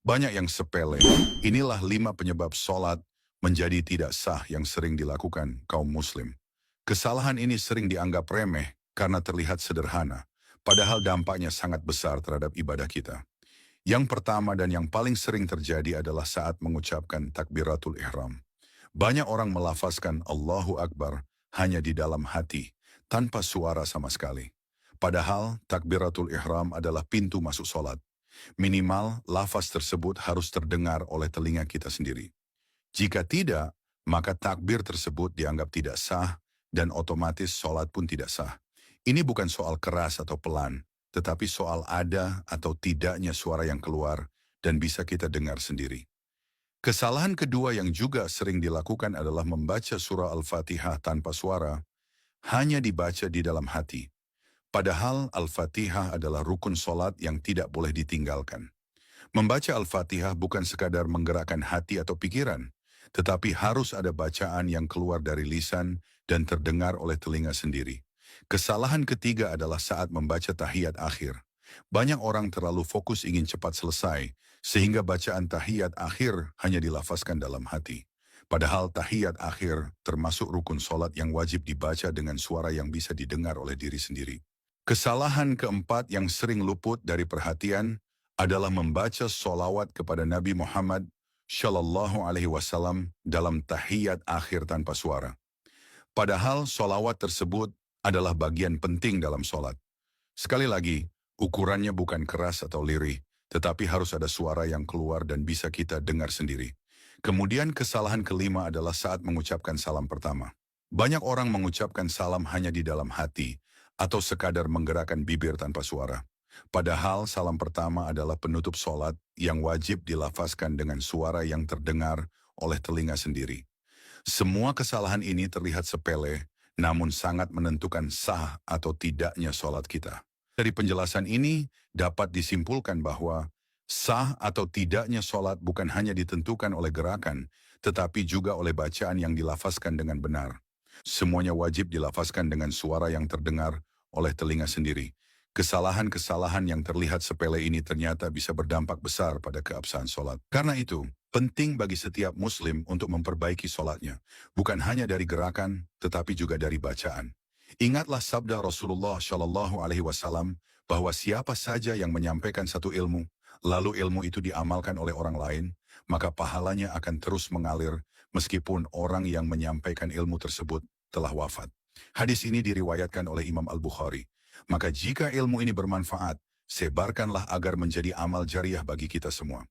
Banyak yang sepele. Inilah 5 penyebab sholat menjadi tidak sah yang sering dilakukan kaum muslim. Kesalahan ini sering dianggap remeh karena terlihat sederhana, padahal dampaknya sangat besar terhadap ibadah kita. Yang pertama dan yang paling sering terjadi adalah saat mengucapkan takbiratul ihram. Banyak orang melafazkan Allahu Akbar hanya di dalam hati, tanpa suara sama sekali. Padahal takbiratul ihram adalah pintu masuk sholat. Minimal, lafaz tersebut harus terdengar oleh telinga kita sendiri. Jika tidak, maka takbir tersebut dianggap tidak sah dan otomatis sholat pun tidak sah. Ini bukan soal keras atau pelan, tetapi soal ada atau tidaknya suara yang keluar dan bisa kita dengar sendiri. Kesalahan kedua yang juga sering dilakukan adalah membaca surah Al-Fatihah tanpa suara, hanya dibaca di dalam hati. Padahal Al-Fatihah adalah rukun solat yang tidak boleh ditinggalkan. Membaca Al-Fatihah bukan sekadar menggerakkan hati atau pikiran, tetapi harus ada bacaan yang keluar dari lisan dan terdengar oleh telinga sendiri. Kesalahan ketiga adalah saat membaca tahiyat akhir. Banyak orang terlalu fokus ingin cepat selesai, sehingga bacaan tahiyat akhir hanya dilafazkan dalam hati. Padahal tahiyat akhir termasuk rukun solat yang wajib dibaca dengan suara yang bisa didengar oleh diri sendiri. Kesalahan keempat yang sering luput dari perhatian adalah membaca solawat kepada Nabi Muhammad Shallallahu Alaihi Wasallam dalam tahiyat akhir tanpa suara. Padahal solawat tersebut adalah bagian penting dalam solat. Sekali lagi, ukurannya bukan keras atau lirih, tetapi harus ada suara yang keluar dan bisa kita dengar sendiri. Kemudian kesalahan kelima adalah saat mengucapkan salam pertama. Banyak orang mengucapkan salam hanya di dalam hati, atau sekadar menggerakkan bibir tanpa suara. Padahal salam pertama adalah penutup solat yang wajib dilafazkan dengan suara yang terdengar oleh telinga sendiri. Semua kesalahan ini terlihat sepele, namun sangat menentukan sah atau tidaknya solat kita. Dari penjelasan ini dapat disimpulkan bahwa sah atau tidaknya solat bukan hanya ditentukan oleh gerakan, tetapi juga oleh bacaan yang dilafazkan dengan benar. Semuanya wajib dilafazkan dengan suara yang terdengar oleh telinga sendiri. Kesalahan-kesalahan yang terlihat sepele ini ternyata bisa berdampak besar pada keabsahan solat. Karena itu, penting bagi setiap muslim untuk memperbaiki solatnya, bukan hanya dari gerakan, tetapi juga dari bacaan. Ingatlah sabda Rasulullah Shallallahu Alaihi Wasallam bahwa siapa saja yang menyampaikan satu ilmu, lalu ilmu itu diamalkan oleh orang lain, maka pahalanya akan terus mengalir meskipun orang yang menyampaikan ilmu tersebut telah wafat. Hadis ini diriwayatkan oleh Imam Al-Bukhari. Maka jika ilmu ini bermanfaat, sebarkanlah agar menjadi amal jariah bagi kita semua.